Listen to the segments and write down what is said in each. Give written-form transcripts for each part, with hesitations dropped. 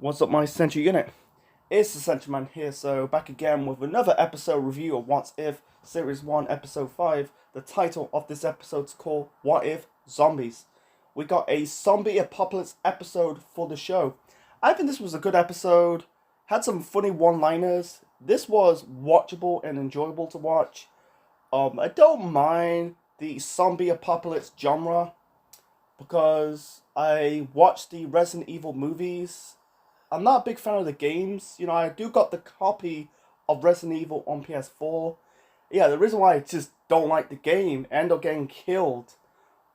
What's up, my Central Unit? It's the Central Man here, so back again with another episode review of What If Series 1, Episode 5. The title of this episode is called What If Zombies. We got a zombie apocalypse episode for the show. I think this was a good episode, had some funny one-liners. This was watchable and enjoyable to watch. I don't mind the zombie apocalypse genre because I watched the Resident Evil movies. I'm not a big fan of the games. I do got the copy of Resident Evil on PS4. Yeah, the reason why I just don't like the game, end up getting killed.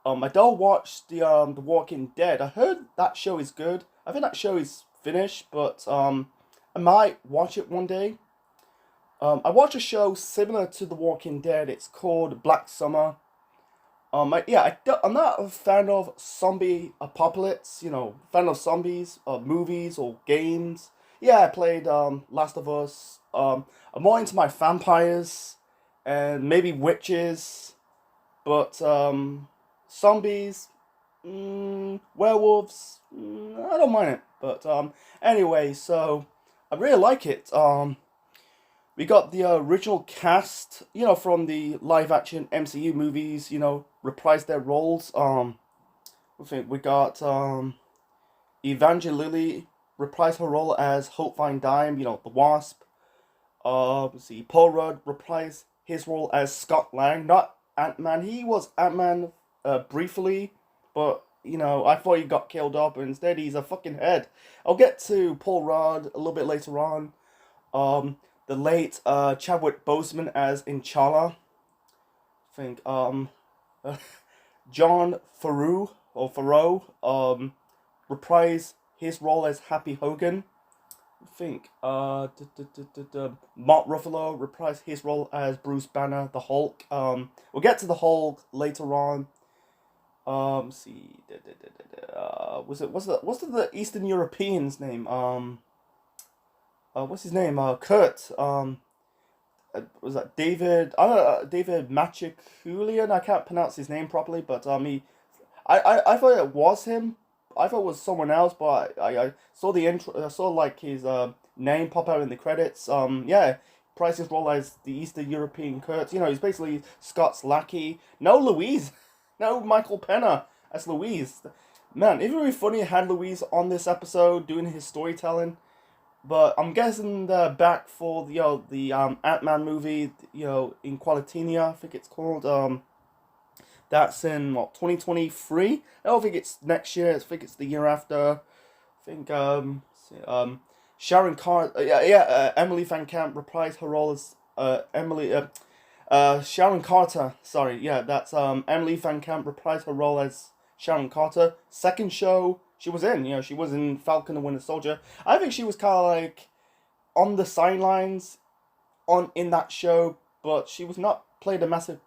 I don't watch the Walking Dead. I heard that show is good. I think that show is finished, but I might watch it one day. I watch a show similar to The Walking Dead. It's called Black Summer. I'm not a fan of zombie apocalypse, fan of zombies, movies or games. Yeah, I played Last of Us. I'm more into my vampires and maybe witches, but zombies, werewolves, I don't mind it. But anyway, so I really like it. We got the original cast, from the live action MCU movies, reprise their roles. I think we got Evangeline reprise her role as Hope Van Dyne, the Wasp. Let's see, Paul Rudd reprise his role as Scott Lang, not Ant-Man. He was Ant-Man briefly, but I thought he got killed off, but instead he's a fucking head. I'll get to Paul Rudd a little bit later on. The late Chadwick Boseman as T'Challa. I think John Farrow reprise his role as Happy Hogan. I think Mark Ruffalo reprise his role as Bruce Banner, the Hulk. We'll get to the Hulk later on. See, what's the Eastern European's name? What's his name? Kurt. Was that David? I don't know. David Machiculian. I can't pronounce his name properly, but I thought it was him. I thought it was someone else, but I saw the intro. I saw like his name pop out in the credits. Yeah, Price's role as the Eastern European Kurt. He's basically Scott's lackey. No Louise, no Michael Pena as Louise. Man, it would be funny to have Louise on this episode doing his storytelling. But I'm guessing they're back for the Ant-Man movie, in Qualitinia, I think it's called. That's in 2023. I don't think it's next year. I think it's the year after. I think Sharon Carter. Emily Van Camp reprised her role as Emily. Sharon Carter. Sorry, yeah, that's Emily Van Camp reprised her role as Sharon Carter. Second show she was in. She was in Falcon and Winter Soldier. I think she was kind of like on the sidelines in that show, but she was not played a massive.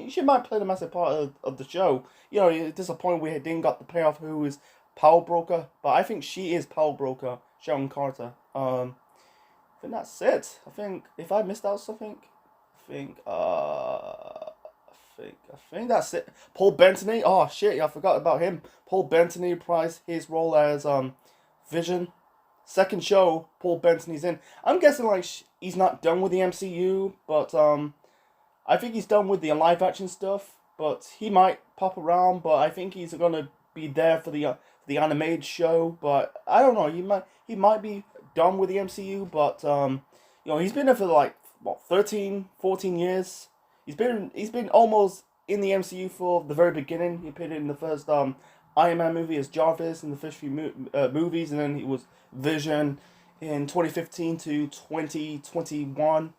She might play the massive part of the show. It's disappointing we didn't got the payoff who is Power Broker, but I think she is Power Broker, Sharon Carter. I think that's it. I think if I missed out something, I think I think that's it. Paul Bettany. Oh shit! I forgot about him. Paul Bettany reprised his role as Vision. Second show, Paul Bettany's in. I'm guessing like he's not done with the MCU, but I think he's done with the live action stuff. But he might pop around. But I think he's gonna be there for the animated show. But I don't know. He might be done with the MCU. But he's been there for like 13, 14 years. He's been almost in the MCU for the very beginning. He appeared in the first Iron Man movie as Jarvis in the first few movies, and then he was Vision in 2015 to 2021.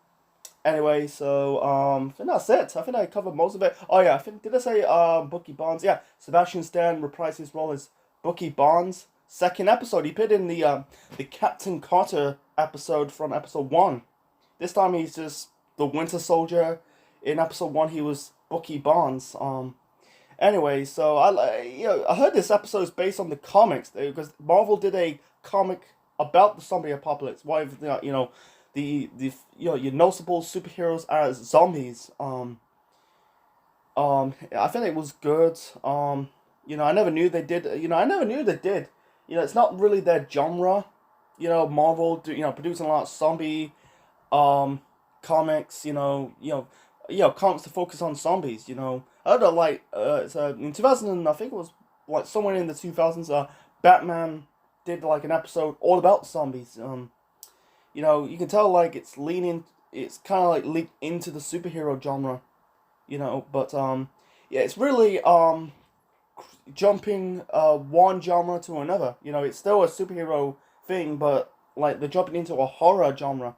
Anyway, so I think that's it. I think I covered most of it. Oh yeah, did I say Bucky Barnes? Yeah, Sebastian Stan reprised his role as Bucky Barnes. Second episode, he appeared in the Captain Carter episode from episode 1. This time he's just the Winter Soldier. In episode 1, he was Bucky Barnes. Anyway, so I heard this episode is based on the comics because Marvel did a comic about the zombie apocalypse. Why the your noticeable superheroes as zombies. I think it was good. I never knew they did. I never knew they did. It's not really their genre. Marvel producing a lot of zombie um comics. Comics to focus on zombies. I don't know, like in 2000, I think it was like somewhere in the 2000s. Batman did like an episode all about zombies. You can tell like it's kind of like leaked into the superhero genre. But yeah, it's really jumping one genre to another. It's still a superhero thing, but like they're jumping into a horror genre.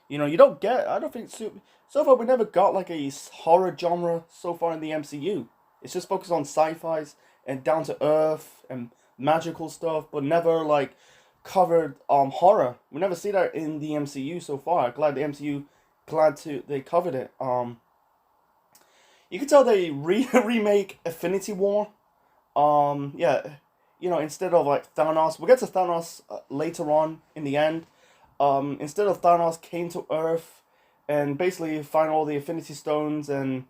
You don't get. I don't think so far we never got like a horror genre so far in the MCU. It's just focused on sci-fi's and down to earth and magical stuff, but never like covered horror. We never see that in the MCU so far. Glad the MCU they covered it. You can tell they remake Infinity War. Yeah, instead of like Thanos, we'll get to Thanos later on in the end. Instead of Thanos came to Earth and basically find all the Infinity Stones and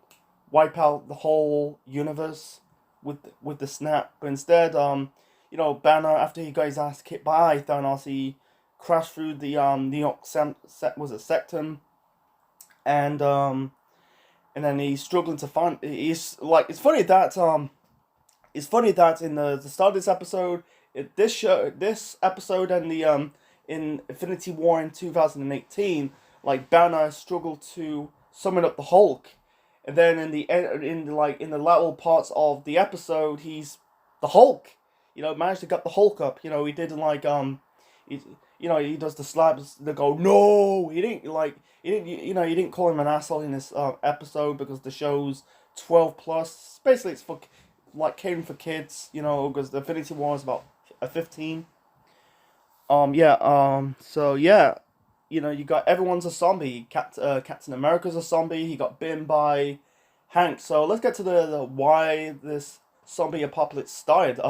wipe out the whole universe with the snap. But instead, Banner, after he got his ass kicked by Thanos, he crashed through the New York was it Sectum, and and then he's struggling to find. He's like it's funny that in the start of this episode, this episode, and the in Infinity War in 2018, like Banner struggled to summon up the Hulk, and then in the lateral parts of the episode, he's the Hulk. Managed to get the Hulk up. He did he, he does the slaps. They go no. He didn't call him an asshole in this episode because the show's 12 plus. Basically, it's for like catering for kids. Because the Infinity War is about a 15. Yeah. So yeah, you got everyone's a zombie. Captain America's a zombie. He got bitten by Hank. So let's get to the why this zombie apocalypse started.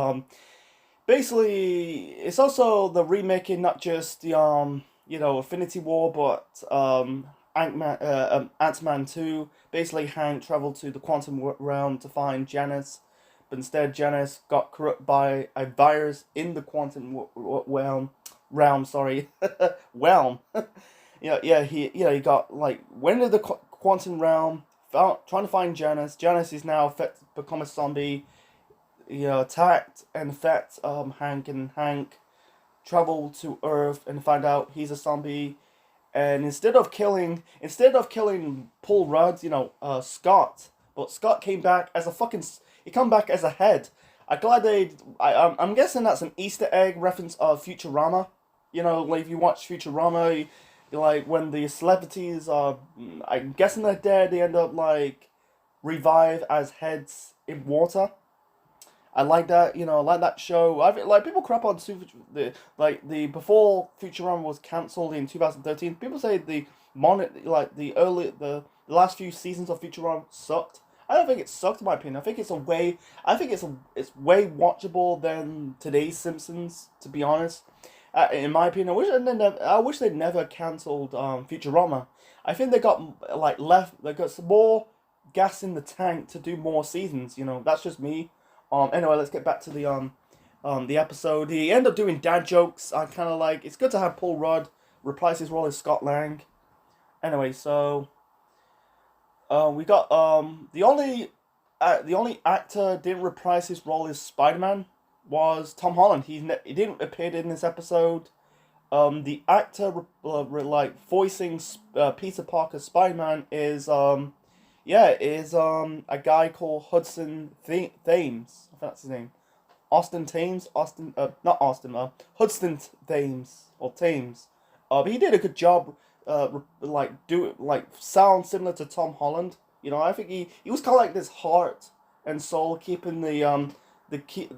Basically, it's also the remaking, not just the Infinity War, but Ant-Man 2. Basically, Hank traveled to the quantum realm to find Janice, but instead Janice got corrupted by a virus in the quantum realm. Sorry, realm. He got like went into the quantum realm, trying to find Janice. Janice is now become a zombie. Attacked and affect Hank, and Hank travel to Earth and find out he's a zombie. And instead of killing Paul Rudd, Scott, but Scott came back as a fucking he come back as a head. I'm glad I'm guessing that's an Easter egg reference of Futurama. Like if you watch Futurama, like when the celebrities are, I'm guessing they're dead, they end up like revive as heads in water. I like that, I like that show. Like people crap on the before Futurama was cancelled in 2013. People say the last few seasons of Futurama sucked. I don't think it sucked in my opinion. I think it's way watchable than today's Simpsons. To be honest, in my opinion, I wish they never cancelled Futurama. I think they got they got some more gas in the tank to do more seasons. That's just me. Anyway, let's get back to the episode. He ended up doing dad jokes. I kind of like. It's good to have Paul Rudd reprise his role as Scott Lang. Anyway, so we got the only actor didn't reprise his role as Spider-Man was Tom Holland. He didn't appear in this episode. The actor voicing Peter Parker Spider-Man is a guy called Hudson Thames. I think that's his name. Austin Thames. Not Austin. Hudson Thames or Thames. But he did a good job. Sound similar to Tom Holland. I think he was kind of like this heart and soul, keeping the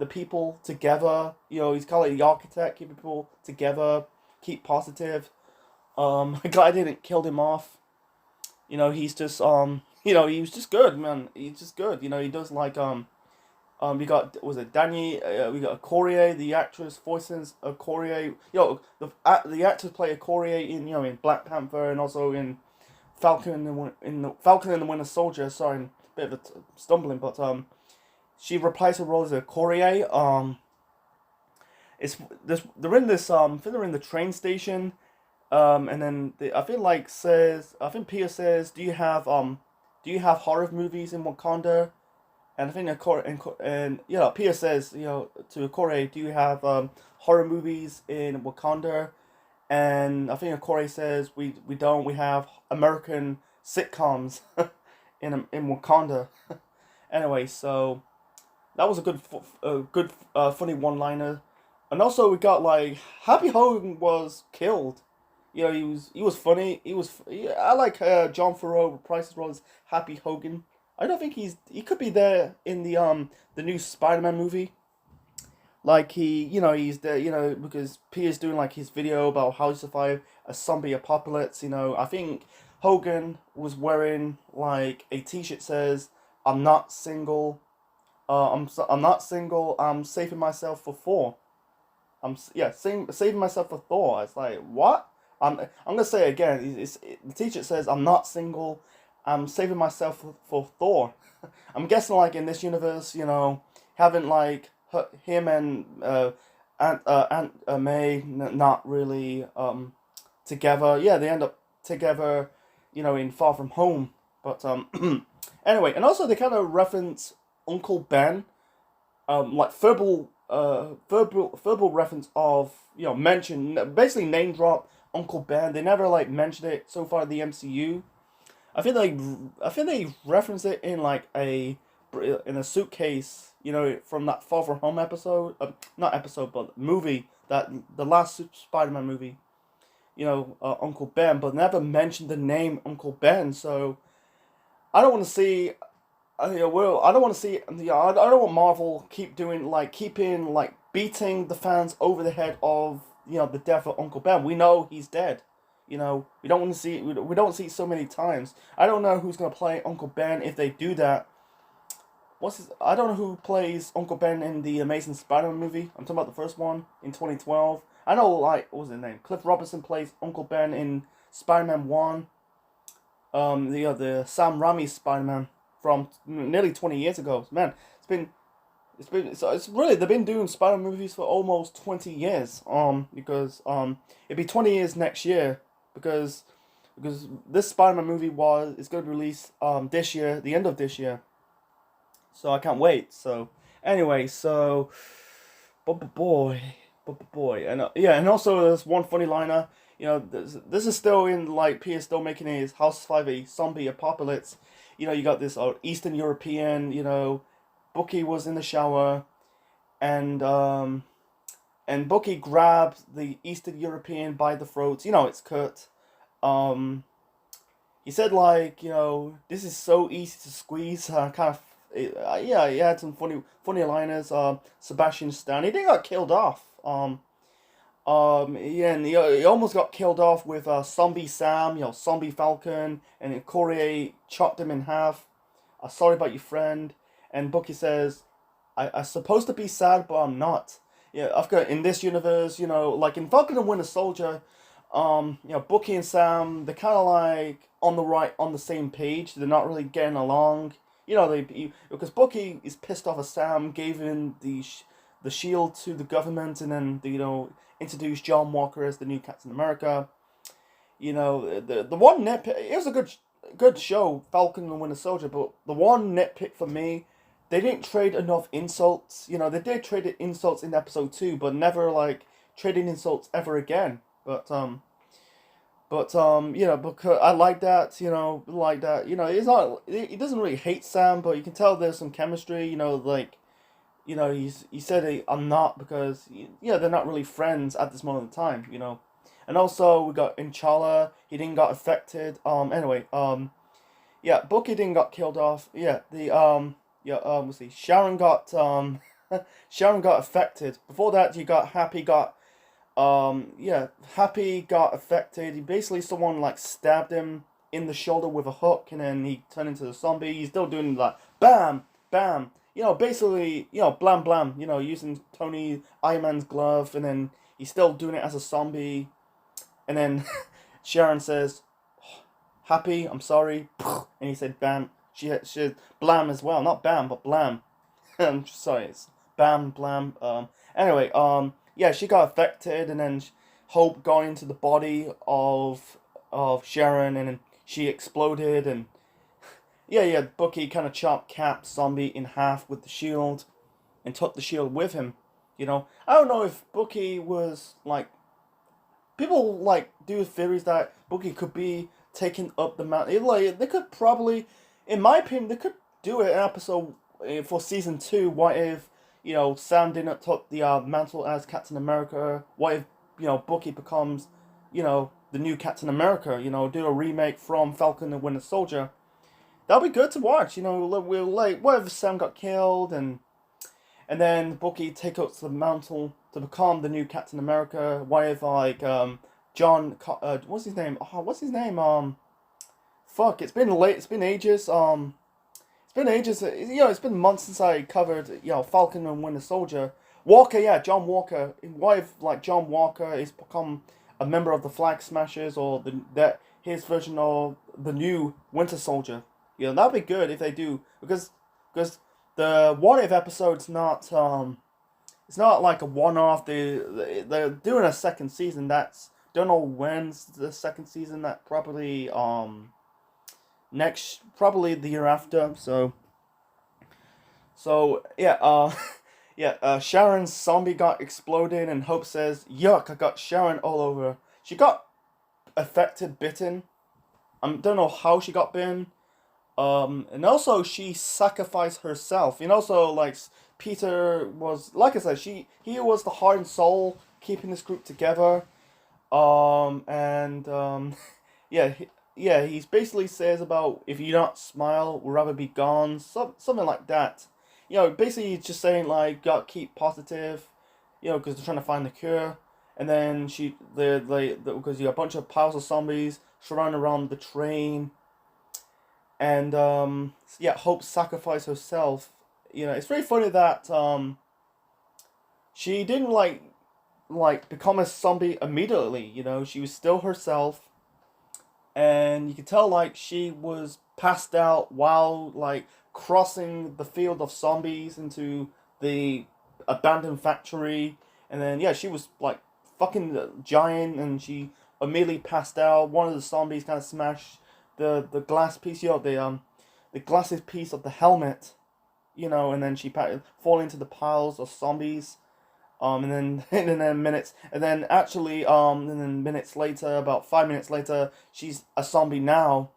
people together. He's kind of like the architect, keeping people together, keep positive. I'm glad I didn't kill him off. He's just he was just good, man. He's just good. He does like we got was it Danny? We got Courier, the actress voices Courier. The actors play a Courier in Black Panther and also in Falcon and the Winter Soldier. Sorry, bit of a stumbling, but she reprised her role as a Courier. it's this they're in this I think they're in the train station, and then I feel like says I think Peter says, do you have horror movies in Wakanda? And I think and Peter says, to Corey, do you have horror movies in Wakanda? And I think Corey says, we don't. We have American sitcoms in Wakanda. Anyway, so that was a funny one liner. And also we got like Happy Hogan was killed. He was funny. I like John Farrow reprises role as Happy Hogan. I don't think he could be there in the new Spider-Man movie. Like he's there, because Peter's doing like his video about how to survive a zombie apocalypse. I think Hogan was wearing like a T-shirt says, "I'm not single. I'm not single. I'm saving myself for Thor. Saving myself for Thor." It's like what? I'm gonna say it again. The T-shirt says, "I'm not single. I'm saving myself for Thor." I'm guessing like in this universe, having like him and Aunt May not really together. Yeah, they end up together, in Far From Home. But anyway, and also they kind of reference Uncle Ben, like verbal reference of mention, basically name drop Uncle Ben. They never like mentioned it so far in the MCU. I feel they reference it in like in a suitcase, from that Far From Home episode, not episode, but movie, that the last Spider-Man movie. Uncle Ben, but never mentioned the name Uncle Ben. So I don't want to see. I don't want to see. I don't want Marvel keeping like beating the fans over the head of the death of Uncle Ben. We know he's dead. We don't want to see. We don't see it so many times. I don't know who's gonna play Uncle Ben if they do that. I don't know who plays Uncle Ben in the Amazing Spider-Man movie. I'm talking about the first one in 2012. I know, like, what was his name? Cliff Robertson plays Uncle Ben in Spider-Man 1. The Sam Raimi Spider-Man from nearly 20 years ago. Man, it's really, they've been doing Spider-Man movies for almost 20 years. Because it'll be 20 years next year, because this Spider-Man movie is going to be released this year, the end of this year. So I can't wait. So anyway, boy, and and also there's one funny liner. This is still in like Peter still making his House 5 a zombie apocalypse. You got this Eastern European. Bucky was in the shower, and Bucky grabs the Eastern European by the throat. It's Kurt. He said like, this is so easy to squeeze. Kind of yeah, he had some funny liners. Sebastian Stan, he didn't got killed off. Yeah, and he almost got killed off with Zombie Sam, Zombie Falcon, and then Corey chopped him in half. Sorry about your friend. And Bucky says, I'm supposed to be sad, but I'm not. Yeah, I've got in this universe, like in Falcon and Winter Soldier, Bucky and Sam, they're kind of like on the same page. They're not really getting along. Because Bucky is pissed off at Sam, gave him the shield to the government, and then introduced John Walker as the new Captain America. The one nitpick, it was a good show, Falcon and Winter Soldier, but the one nitpick for me, they didn't trade enough insults. They did trade insults in episode 2, but never like trading insults ever again. Because I like that, it's not, he doesn't really hate Sam, but you can tell there's some chemistry, he said I'm not, because, they're not really friends at this moment in time, And also, we got T'Challa, he didn't got affected, Bucky didn't got killed off, let's see, Sharon got, Sharon got affected. Before that, you got Happy got affected. Basically, someone like stabbed him in the shoulder with a hook, and then he turned into a zombie. He's still doing like bam, bam. Basically, blam, blam. Using Tony Iron Man's glove, and then he's still doing it as a zombie. And then Sharon says, "Happy, I'm sorry," and he said, "Bam." She said blam as well, not bam, but blam. I'm sorry, it's bam, blam. Anyway, yeah, she got affected, and then Hope got into the body of Sharon, and then she exploded, and yeah, Bucky kind of chopped Cap Zombie in half with the shield, and took the shield with him. I don't know if Bucky was like, people like do theories that Bucky could be taking up the mountain. Like they could probably, in my opinion, they could do it in episode for season 2. What if Sam didn't take the mantle as Captain America? What if Bucky becomes the new Captain America? Do a remake from Falcon and Winter Soldier. That'll be good to watch. We're like, what if Sam got killed and then Bucky takes up the mantle to become the new Captain America. What if like John? What's his name? Oh, what's his name? Fuck! It's been late. It's been ages. It's been ages. It's been months since I covered Falcon and Winter Soldier. Walker, yeah, John Walker. What if like John Walker is become a member of the Flag Smashers, or his version of the new Winter Soldier? That'd be good if they do, because the What If episode's not it's not like a one-off. They're doing a second season. That's, don't know when's the second season. That probably probably the year after. So yeah, Sharon's zombie got exploded, and Hope says, "Yuck! I got Sharon all over." She got affected, bitten. I don't know how she got bitten. And also she sacrificed herself. And also, like, Peter was, like I said, he was the heart and soul keeping this group together. And yeah, he basically says about, if you don't smile, we'll rather be gone. Something like that. Basically he's just saying like, gotta keep positive. Because they're trying to find the cure. And then because you got a bunch of piles of zombies surrounding around the train. And Hope sacrificed herself. It's very funny that she didn't like become a zombie immediately. She was still herself, and you could tell like she was passed out while like crossing the field of zombies into the abandoned factory. And then she was like fucking giant, and she immediately passed out. One of the zombies kind of smashed the glass piece, the glass piece of the helmet, and then she fall into the piles of zombies, and then minutes later, about 5 minutes later, she's a zombie now.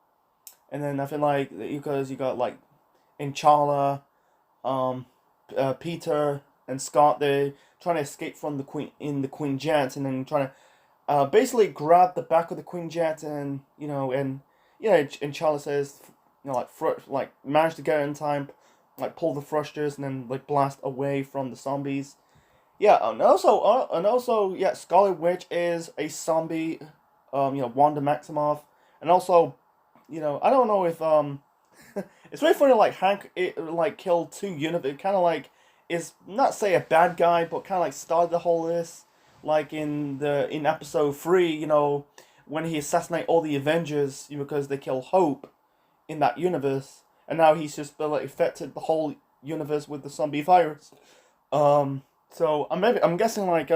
And then I feel like, because you got like T'Challa, Peter and Scott, they trying to escape from the Queen Jet, and then trying to basically grab the back of the Queen Jet, and and Charlie says, like managed to get it in time, like pull the thrusters, and then like blast away from the zombies. And also, Scarlet Witch is a zombie. Wanda Maximoff, and also, I don't know if it's very funny. Like Hank, killed two universe. Kind of like is not say a bad guy, but kind of like started the whole this. Like in episode 3, when he assassinated all the Avengers because they killed Hope in that universe, and now he's just affected the whole universe with the zombie virus. So I'm guessing like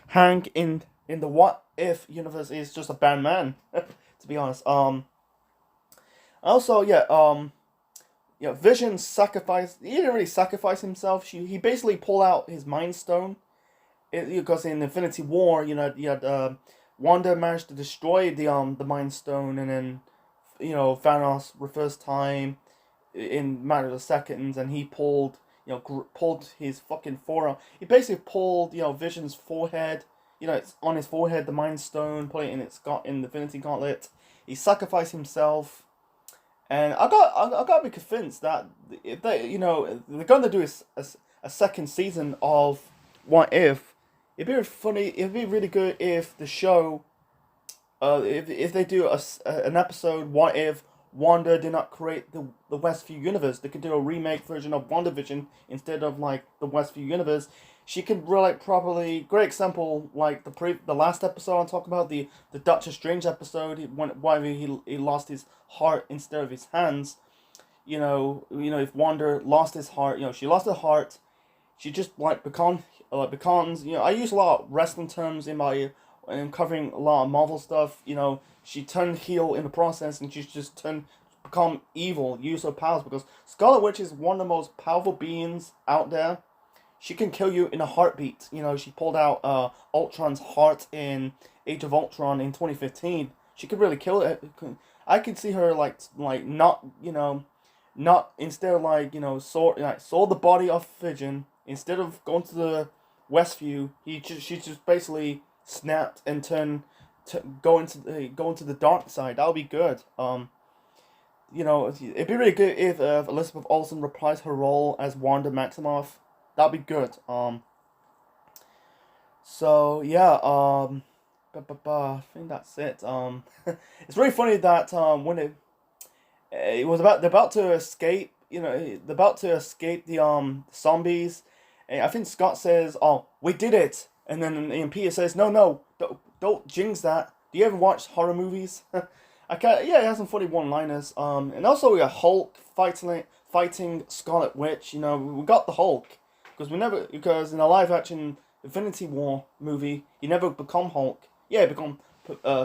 Hank in the What If universe is just a bad man, to be honest. Also Vision sacrificed. He didn't really sacrifice himself. He basically pulled out his Mind Stone. Because in Infinity War, you had Wanda managed to destroy the Mind Stone, and then Thanos reverse time in matter of seconds, and he pulled his fucking forearm. He basically pulled Vision's forehead. It's on his forehead, the Mind Stone, put it in in the Infinity Gauntlet. He sacrificed himself, and I got to be convinced that if they're going to do a second season of What If. It'd be funny. It'd be really good if the show, if they do an episode, what if Wanda did not create the Westview universe? They could do a remake version of WandaVision instead of like the Westview universe. She could probably, great example, like the last episode I'm talking about, the Doctor Strange episode, why he lost his heart instead of his hands. If Wanda lost his heart, she lost her heart. She just like become becomes, I use a lot of wrestling terms in my in covering a lot of Marvel stuff. She turned heel in the process, and she's just turned become evil, use her powers, because Scarlet Witch is one of the most powerful beings out there. She can kill you in a heartbeat. She pulled out Ultron's heart in Age of Ultron in 2015. She could really kill it. I could see her not not instead of saw the body of Vision, instead of going to the Westview, she just basically snapped and turned to go into the dark side. That would be good. It'd be really good if Elizabeth Olsen reprised her role as Wanda Maximoff. That'd be good. So yeah. I think that's it. It's really funny that when it was they're about to escape. They're about to escape the zombies. And I think Scott says, "Oh, we did it," and then Peter says, "No, no, don't jinx that." Do you ever watch horror movies? I can't. Yeah, it has some funny one-liners. And also we got Hulk fighting Scarlet Witch. We got the Hulk because in a live-action Infinity War movie, he never become Hulk. Yeah, he become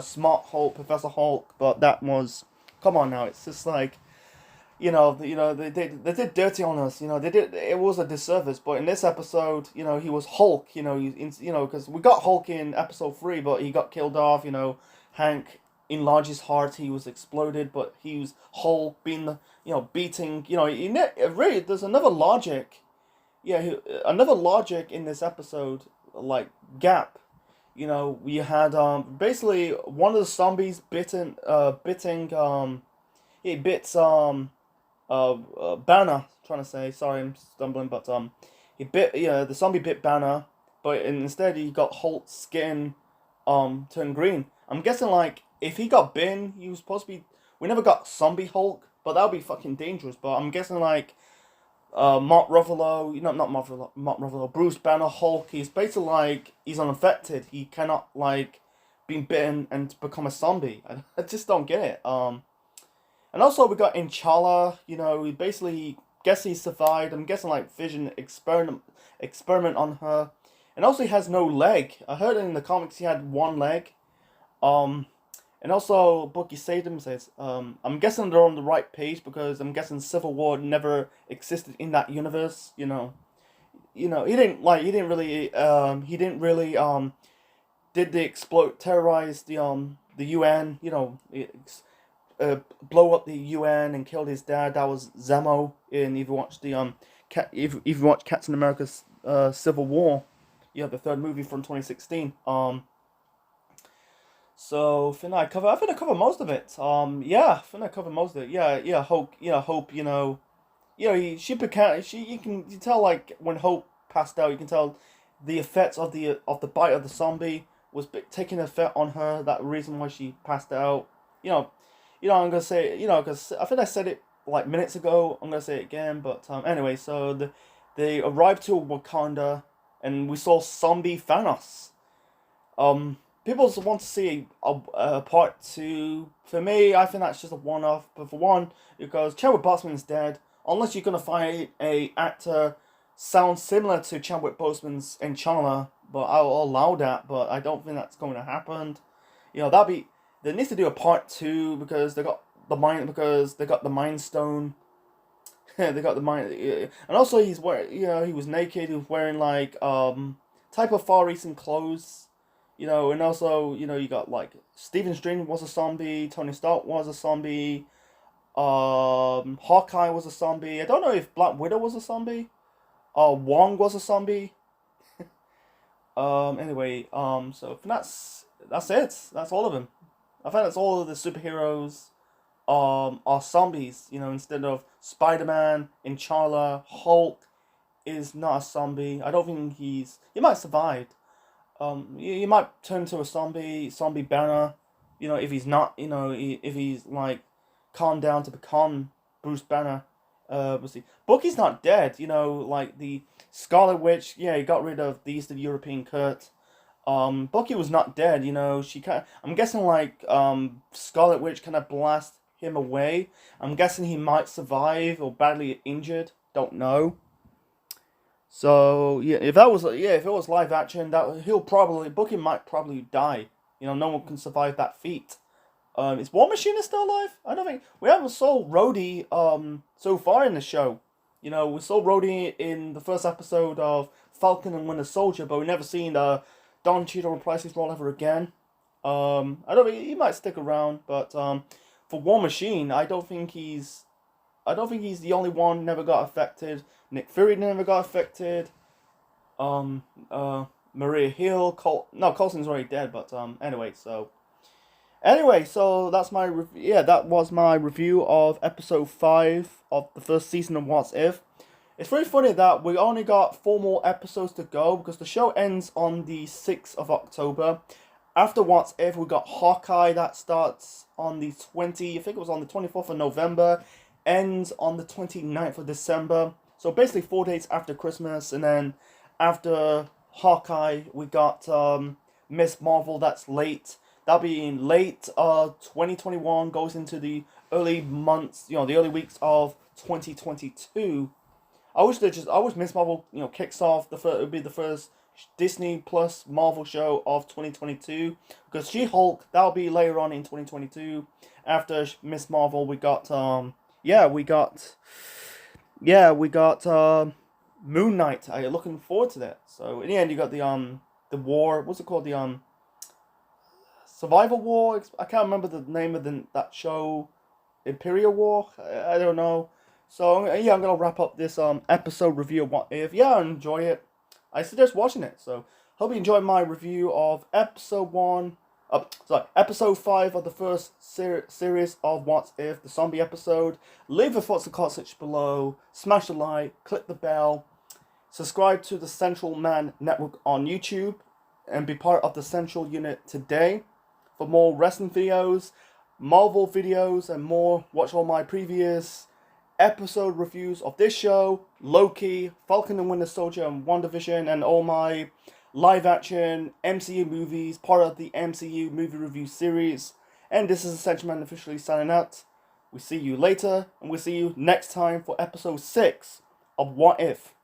Smart Hulk, Professor Hulk, but that was, come on now. It's just like, they did dirty on us. They did. It was a disservice. But in this episode, he was Hulk. Because we got Hulk in episode 3, but he got killed off. Hank enlarged his heart. He was exploded, but he was Hulk being beating. Really, there's another logic. Yeah, another logic in this episode, like gap. We had basically one of the zombies bitten it bits Banner, trying to say, sorry, I'm stumbling, but he bit, the zombie bit Banner, but instead he got Hulk's skin turned green. I'm guessing if he got bitten, he was supposed to be. We never got zombie Hulk, but that would be fucking dangerous. But I'm guessing Mark Ruffalo, not Mark Ruffalo, Bruce Banner Hulk. He's basically he's unaffected. He cannot be bitten and become a zombie. I just don't get it. And also we got T'Challa. We basically guess he survived. I'm guessing Vision experiment on her, and also he has no leg. I heard in the comics he had one leg. And also Bucky Sadum says, I'm guessing they're on the right page because I'm guessing Civil War never existed in that universe. He didn't really did they terrorize the UN, blow up the UN and killed his dad. That was Zemo. And if you watch if you watch Captain America's Civil War, the third movie from 2016. So I think I cover most of it. Yeah, I think I cover most of it. Yeah. Hope. You can tell when Hope passed out. You can tell the effects of the bite of the zombie was taking effect on her. That reason why she passed out. I'm gonna say because I think I said it minutes ago. I'm gonna say it again. But anyway, so they arrived to Wakanda, and we saw zombie Thanos. People just want to see a part 2. For me, I think that's just a one-off. But for one, because Chadwick Boseman's dead, unless you're gonna find a actor sounds similar to Chadwick Boseman's in T'Challa, but I'll allow that. But I don't think that's going to happen. They need to do a part 2 because they got the Mind Stone. They got the mind, and also he's wearing. He was naked. He was wearing type of Far Eastern clothes. And also, you got Stephen Strange was a zombie, Tony Stark was a zombie, Hawkeye was a zombie. I don't know if Black Widow was a zombie, Wong was a zombie. Anyway, so that's it. That's all of them. I think that's all of the superheroes are zombies. Instead of Spider-Man, T'Challa, Hulk is not a zombie. I don't think he might survive. You might turn to a zombie Banner, if he's not, if he's calmed down to become Bruce Banner. We'll see. Bucky's not dead, the Scarlet Witch. Yeah, he got rid of the Eastern European Kurt. Bucky was not dead. I'm guessing Scarlet Witch kind of blast him away. I'm guessing he might survive or badly injured. Don't know. So yeah, if it was live action, that he'll probably Booking might probably die. No one can survive that feat. Is War Machine still alive? I don't think we haven't saw Rhodey so far in the show. We saw Rhodey in the first episode of Falcon and Winter Soldier, but we never seen Don Cheadle reprise his role ever again. I don't think he might stick around, but for War Machine, I don't think he's the only one never got affected. Nick Fury never got affected. Um, uh, Maria Hill, Coulson's already dead, but anyway, so that was my review of episode 5 of the first season of What's If. It's really funny that we only got 4 more episodes to go because the show ends on the 6th of October. After What's If, we got Hawkeye that starts on the I think it was on the 24th of November, ends on the 29th of December. So basically 4 days after Christmas, and then after Hawkeye, we got Miss Marvel that's late. That'll be in late 2021, goes into the early months, the early weeks of 2022. I wish Miss Marvel, kicks off it would be the first Disney Plus Marvel show of 2022, because She-Hulk, that'll be later on in 2022. After Miss Marvel, we got Moon Knight. I'm looking forward to that. So in the end, you got the war. What's it called? The Survival War. I can't remember the name of that show. Imperial War. I don't know. So yeah, I'm gonna wrap up this episode review of What If. Yeah, I enjoy it. I suggest watching it. So hope you enjoyed my review of episode 5 of the first series of What If, the zombie episode. Leave your thoughts and comments section below. Smash the like, click the bell, subscribe to the Central Man Network on YouTube, and be part of the Central Unit today. For more wrestling videos, Marvel videos, and more, watch all my previous episode reviews of this show, Loki, Falcon and Winter Soldier, and WandaVision, and all my live action MCU movies, part of the MCU movie review series. And this is Central Man officially signing out. We see you later, and we'll see you next time for episode 6 of What If.